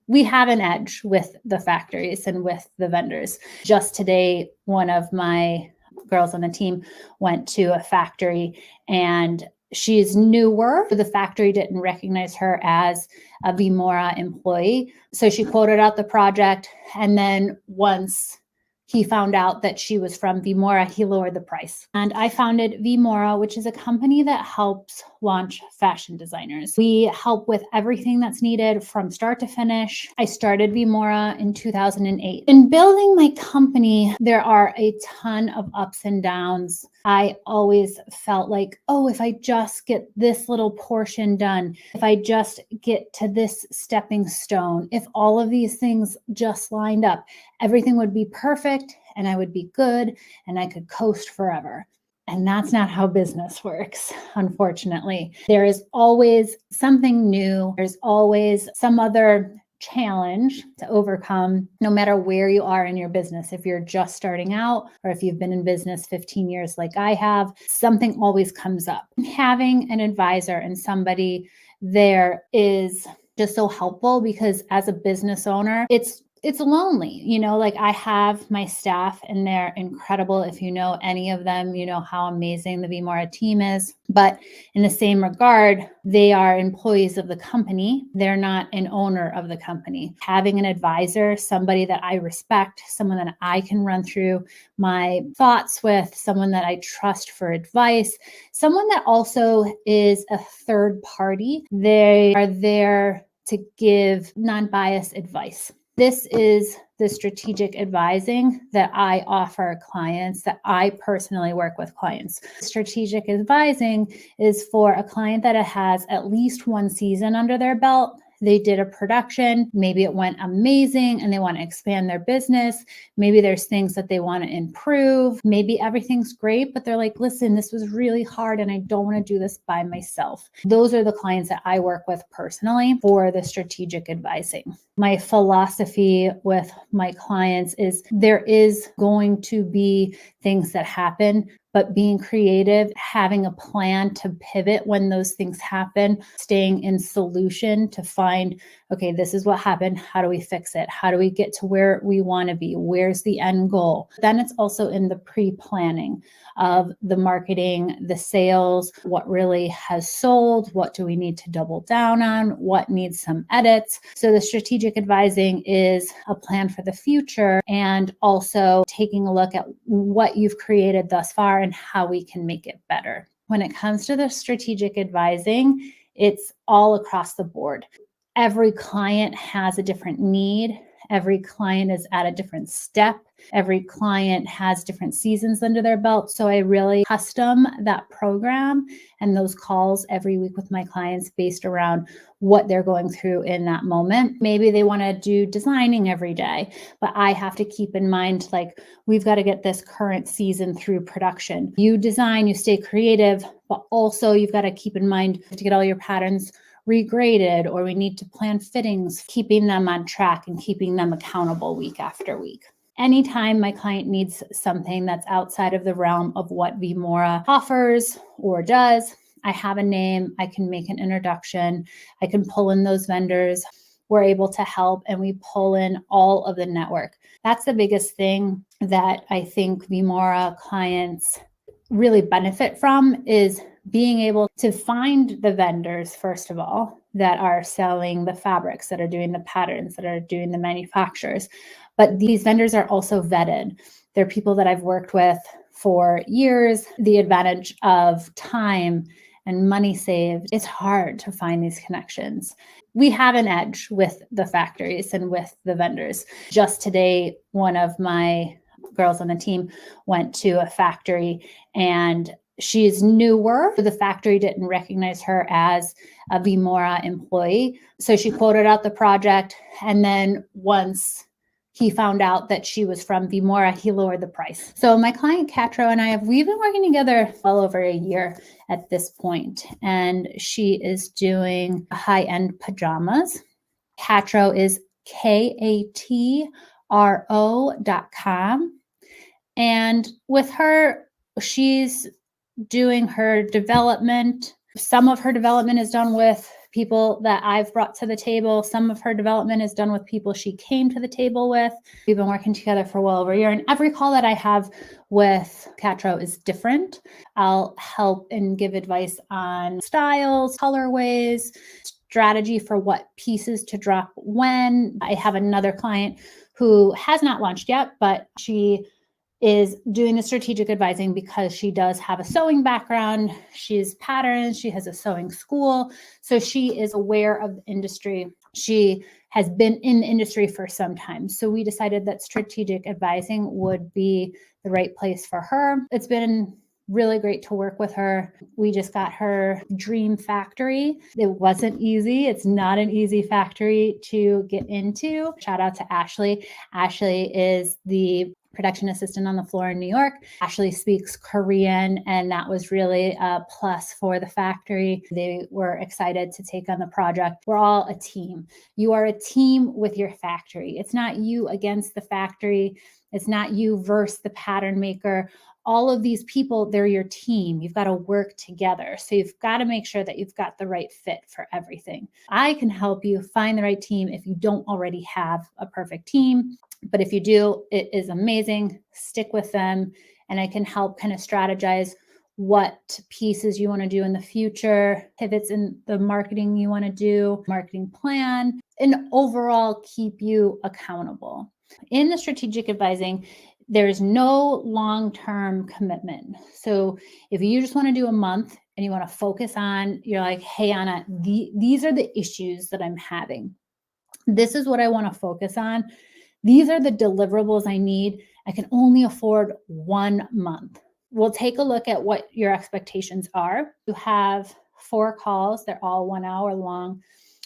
we have an edge with the factories and with the vendors. Just today, one of my girls on the team went to a factory and she's newer. The factory didn't recognize her as a V.Mora employee. So she quoted out the project. And then once he found out that she was from V.Mora, he lowered the price. And I founded V.Mora, which is a company that helps launch fashion designers. We help with everything that's needed from start to finish. I started V.Mora in 2008. In building my company, there are a ton of ups and downs. I always felt like, oh, if I just get this little portion done, if I just get to this stepping stone, if all of these things just lined up, everything would be perfect and I would be good and I could coast forever. And that's not how business works, unfortunately. There is always something new. There's always some other challenge to overcome, no matter where you are in your business. If you're just starting out or if you've been in business 15 years like I have, something always comes up. Having an advisor and somebody there is just so helpful, because as a business owner, it's lonely, like I have my staff and they're incredible. If you know any of them, you know how amazing the V.Mora team is. But in the same regard, they are employees of the company. They're not an owner of the company. Having an advisor, somebody that I respect, someone that I can run through my thoughts with, someone that I trust for advice, someone that also is a third party. They are there to give non-biased advice. This is the strategic advising that I offer clients, that I personally work with clients. Strategic advising is for a client that has at least one season under their belt. They did a production, maybe it went amazing and they want to expand their business. Maybe there's things that they want to improve. Maybe everything's great, but they're like, listen, this was really hard and I don't want to do this by myself. Those are the clients that I work with personally for the strategic advising. My philosophy with my clients is there is going to be things that happen, but being creative, having a plan to pivot when those things happen, staying in solution to find, okay, this is what happened. How do we fix it? How do we get to where we want to be? Where's the end goal? Then it's also in the pre-planning of the marketing, the sales, what really has sold, what do we need to double down on, what needs some edits. So the strategic advising is a plan for the future and also taking a look at what you've created thus far and how we can make it better. When it comes to the strategic advising, it's all across the board. Every client has a different need. Every client is at a different step. Every client has different seasons under their belt. So I really custom that program and those calls every week with my clients based around what they're going through in that moment. Maybe they want to do designing every day, but I have to keep in mind, like, we've got to get this current season through production. You design, you stay creative, but also you've got to keep in mind to get all your patterns regraded, or we need to plan fittings, keeping them on track and keeping them accountable week after week. Anytime my client needs something that's outside of the realm of what V.Mora offers or does, I have a name, I can make an introduction, I can pull in those vendors, we're able to help, and we pull in all of the network. That's the biggest thing that I think V.Mora clients really benefit from, is being able to find the vendors, first of all, that are selling the fabrics, that are doing the patterns, that are doing the manufacturers. But these vendors are also vetted. They're people that I've worked with for years. The advantage of time and money saved, it's hard to find these connections. We have an edge with the factories and with the vendors. Just today, one of my girls on the team went to a factory and she's newer. The factory didn't recognize her as a V.Mora employee. So she quoted out the project. And then once he found out that she was from V.Mora, he lowered the price. So my client Katro and we've been working together well over a year at this point. And she is doing high-end pajamas. Katro is KATRO.com. And with her, she's doing her development. Some of her development is done with people that I've brought to the table. Some of her development is done with people she came to the table with. We've been working together for well over a year, and every call that I have with Katro is different. I'll help and give advice on styles, colorways, strategy for what pieces to drop when. I have another client who has not launched yet, but she is doing the strategic advising because she does have a sewing background. She's patterns. She has a sewing school. So she is aware of the industry. She has been in the industry for some time. So we decided that strategic advising would be the right place for her. It's been really great to work with her. We just got her dream factory. It wasn't easy. It's not an easy factory to get into. Shout out to Ashley. Ashley is the production assistant on the floor in New York. Ashley speaks Korean, and that was really a plus for the factory. They were excited to take on the project. We're all a team. You are a team with your factory. It's not you against the factory. It's not you versus the pattern maker. All of these people, they're your team. You've got to work together. So you've got to make sure that you've got the right fit for everything. I can help you find the right team if you don't already have a perfect team. But if you do, it is amazing. Stick with them. And I can help kind of strategize what pieces you want to do in the future, pivots in the marketing you want to do, marketing plan, and overall keep you accountable. In the strategic advising, there's no long-term commitment. So if you just want to do a month and you want to focus on, you're like, hey, Anna, these are the issues that I'm having. This is what I want to focus on. These are the deliverables I need. I can only afford 1 month. We'll take a look at what your expectations are. You have 4 calls. They're all 1 hour long.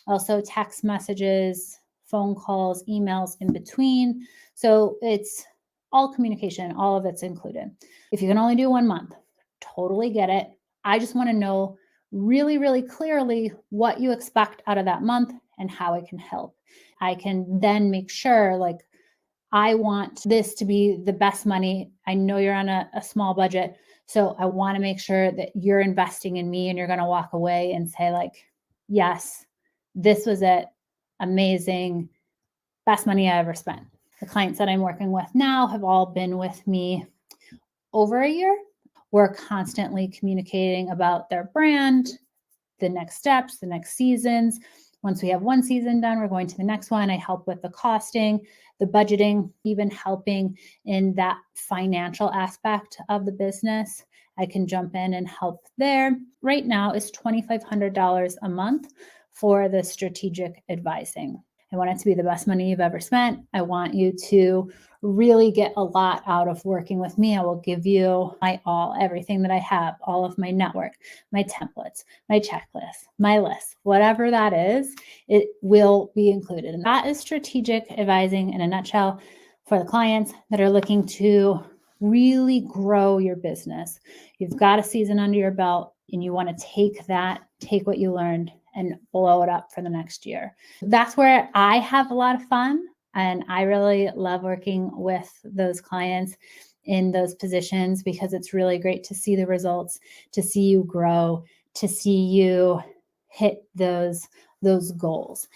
Also text messages, phone calls, emails in between. So it's all communication, all of it's included. If you can only do 1 month, totally get it. I just want to know really, really clearly what you expect out of that month and how I can help. I can then make sure, like, I want this to be the best money. I know you're on a small budget. So I want to make sure that you're investing in me and you're going to walk away and say, like, yes, this was it. Amazing. Best money I ever spent. The clients that I'm working with now have all been with me over a year. We're constantly communicating about their brand, the next steps, the next seasons. Once we have one season done, we're going to the next one. I help with the costing, the budgeting, even helping in that financial aspect of the business. I can jump in and help there. Right now is $2,500 a month for the strategic advising. I want it to be the best money you've ever spent. I want you to really get a lot out of working with me. I will give you my all, everything that I have, all of my network, my templates, my checklist, my list, whatever that is, it will be included. And that is strategic advising in a nutshell for the clients that are looking to really grow your business. You've got a season under your belt and you want to take what you learned and blow it up for the next year. That's where I have a lot of fun. And I really love working with those clients in those positions because it's really great to see the results, to see you grow, to see you hit those goals.